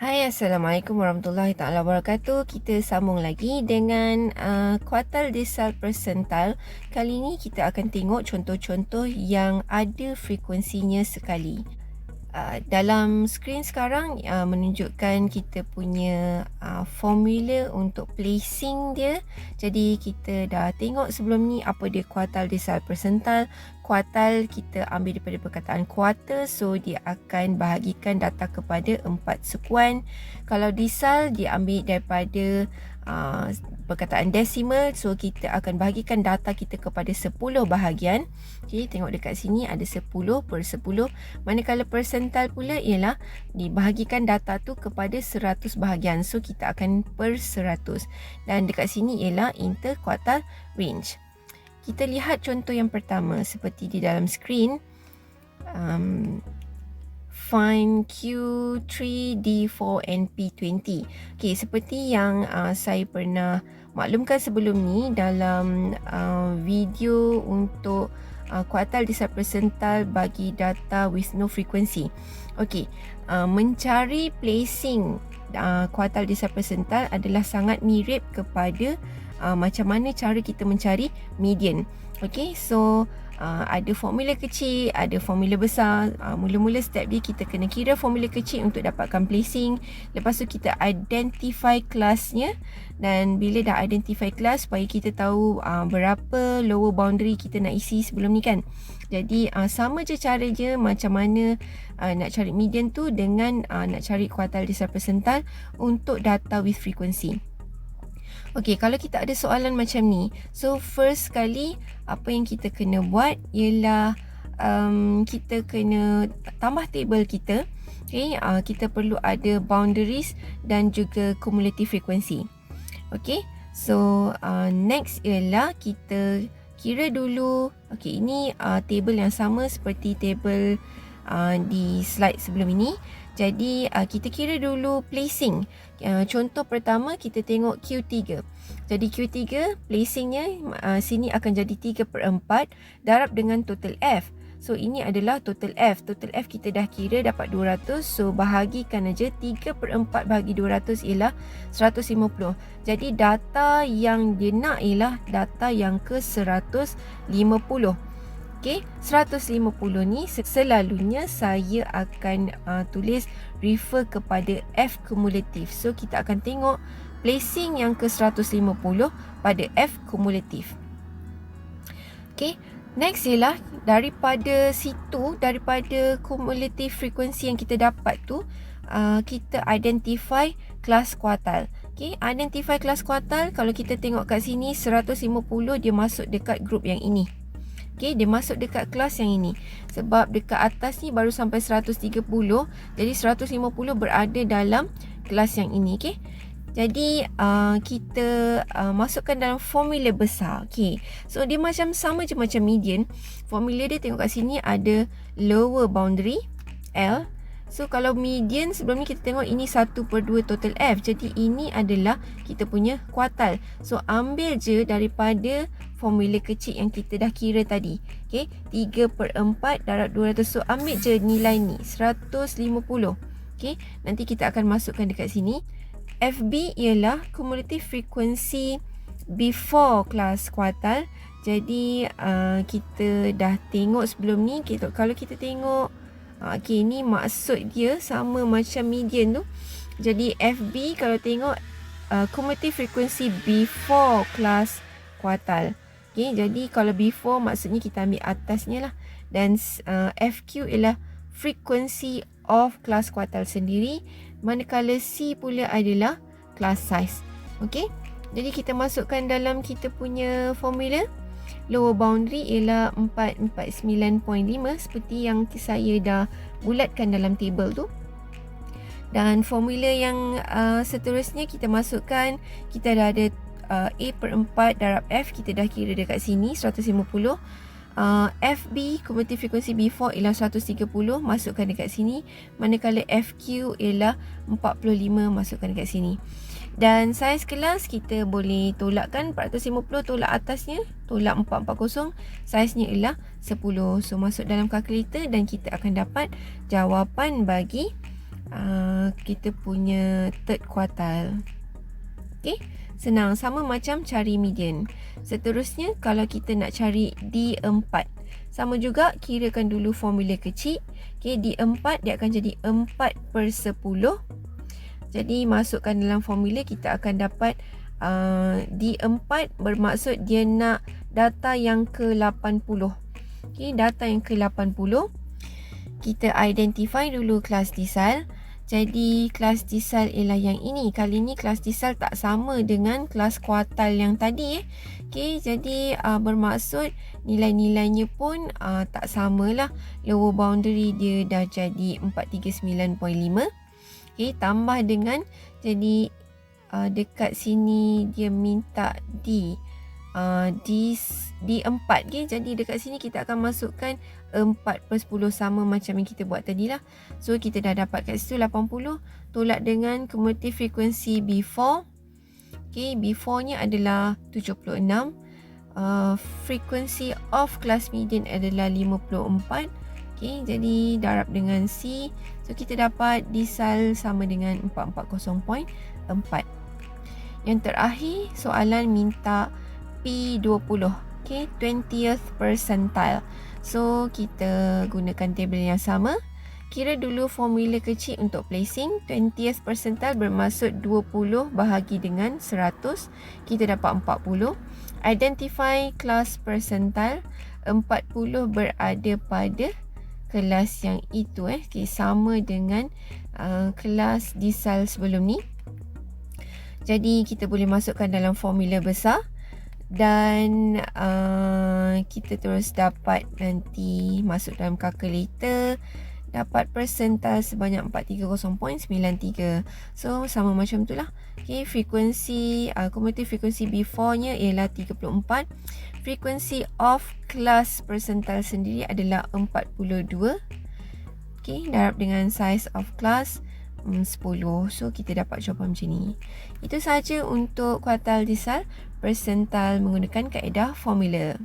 Hai, Assalamualaikum warahmatullahi taala wabarakatuh. Kita sambung lagi dengan kuartal desal persental. Kali ini kita akan tengok contoh-contoh yang ada frekuensinya sekali. Dalam skrin sekarang menunjukkan kita punya formula untuk placing dia. Jadi kita dah tengok sebelum ni apa dia kuartal desal persental. Kuartal kita ambil daripada perkataan quarter, so dia akan bahagikan data kepada 4 sekuan. Kalau desal dia ambil daripada perkataan decimal, so kita akan bahagikan data kita kepada 10 bahagian. Okay, tengok dekat sini ada 10 per 10. Manakala persental pula ialah dibahagikan data tu kepada 100 bahagian, so kita akan per 100. Dan dekat sini ialah interquartile range. Kita lihat contoh yang pertama seperti di dalam skrin. Find Q3, D4 and P20. Okay, seperti yang saya pernah maklumkan sebelum ni dalam video untuk kuartal desal persental bagi data with no frequency. Okay, mencari placing kuartal desal persental adalah sangat mirip kepada macam mana cara kita mencari median. Okay, so ada formula kecil, ada formula besar. Mula-mula step dia kita kena kira formula kecil untuk dapatkan placing. Lepas tu kita identify kelasnya. Dan bila dah identify kelas, supaya kita tahu berapa lower boundary kita nak isi sebelum ni kan. Jadi sama je cara je macam mana nak cari median tu dengan nak cari kuartal desal persental untuk data with frequency. Okey, kalau kita ada soalan macam ni, so first sekali apa yang kita kena buat ialah kita kena tambah table kita. Okay, kita perlu ada boundaries dan juga cumulative frequency. Okey, so next ialah kita kira dulu. Okey, ini table yang sama seperti table di slide sebelum ini. Jadi kita kira dulu placing. Contoh pertama kita tengok Q3. Jadi Q3 placingnya sini akan jadi 3/4 darab dengan total F. So ini adalah total F. Total F kita dah kira dapat 200. So bahagikan aja 3/4 bahagi 200 ialah 150. Jadi data yang dia nak ialah data yang ke 150. Okay, 150 ni selalunya saya akan tulis refer kepada F kumulatif. So kita akan tengok placing yang ke 150 pada F kumulatif. Okay, next ialah daripada situ, daripada cumulative frequency yang kita dapat tu, kita identify kelas kuartal. Okay, identify kelas kuartal. Kalau kita tengok kat sini 150 dia masuk dekat group yang ini. Okay, dia masuk dekat kelas yang ini. Sebab dekat atas ni baru sampai 130. Jadi 150 berada dalam kelas yang ini. Okay, jadi kita masukkan dalam formula besar. Okay, so dia macam sama je macam median. Formula dia tengok kat sini ada lower boundary L. So kalau median sebelum ni kita tengok ini 1/2 total F. Jadi ini adalah kita punya kuartal. So ambil je daripada formula kecil yang kita dah kira tadi. Okay, 3/4 darab 200. So ambil je nilai ni 150. Okay, nanti kita akan masukkan dekat sini. FB ialah cumulative frequency before kelas kuartal. Jadi kita dah tengok sebelum ni. Kalau kita tengok okay, ni maksud dia sama macam median tu. Jadi FB kalau tengok cumulative frequency before kelas kuartal. Okay, jadi kalau before maksudnya kita ambil atasnya lah. Dan FQ ialah frequency of kelas kuartal sendiri. Manakala C pula adalah class size. Okay, jadi kita masukkan dalam kita punya formula. Lower boundary ialah 449.5 seperti yang saya dah bulatkan dalam table tu. Dan formula yang seterusnya kita masukkan, kita dah ada A/4 darab F, kita dah kira dekat sini 150. FB cumulative frequency before ialah 130, masukkan dekat sini. Manakala FQ ialah 45, masukkan dekat sini. Dan saiz kelas kita boleh tolakkan 450 tolak atasnya, tolak 440, saiznya ialah 10. So masuk dalam kalkulator dan kita akan dapat jawapan bagi kita punya third quartile. Okay, senang, sama macam cari median. Seterusnya, kalau kita nak cari D4, sama juga, kirakan dulu formula kecil. Okay, D4 dia akan jadi 4/10. Jadi masukkan dalam formula, kita akan dapat D4 bermaksud dia nak data yang ke-80. Okay, data yang ke-80. Kita identify dulu kelas desal. Jadi kelas desal ialah yang ini. Kali ni kelas desal tak sama dengan kelas kuartal yang tadi. Okay, jadi bermaksud nilai-nilainya pun tak samalah. Lower boundary dia dah jadi 439.5. Okay, tambah dengan, jadi dekat sini dia minta D4. Okay, jadi dekat sini kita akan masukkan 4/10 sama macam yang kita buat tadi lah. So kita dah dapat kat situ 80. Tolak dengan cumulative frequency B4. Okay, B4 nya adalah 76. Frequency of class median adalah 54. Okay, jadi darab dengan C. So kita dapat desal sama dengan 440.4. Yang terakhir, soalan minta P20. Okay, 20th percentile. So kita gunakan table yang sama. Kira dulu formula kecil untuk placing. 20th percentile bermaksud 20 bahagi dengan 100. Kita dapat 40. Identify class percentile. 40 berada pada kelas yang itu. Okay, sama dengan kelas desal sebelum ni. Jadi kita boleh masukkan dalam formula besar. Dan kita terus dapat nanti masuk dalam calculator. Dapat percentile sebanyak 430.93. So sama macam tu lah. Okay, frekuensi cumulative frequency B4 nya ialah 34. Frequency of class percentile sendiri adalah 42. Okay, darab dengan size of class 10. So kita dapat jawapan macam ni. Itu sahaja untuk kuartal desal percentile menggunakan kaedah formula.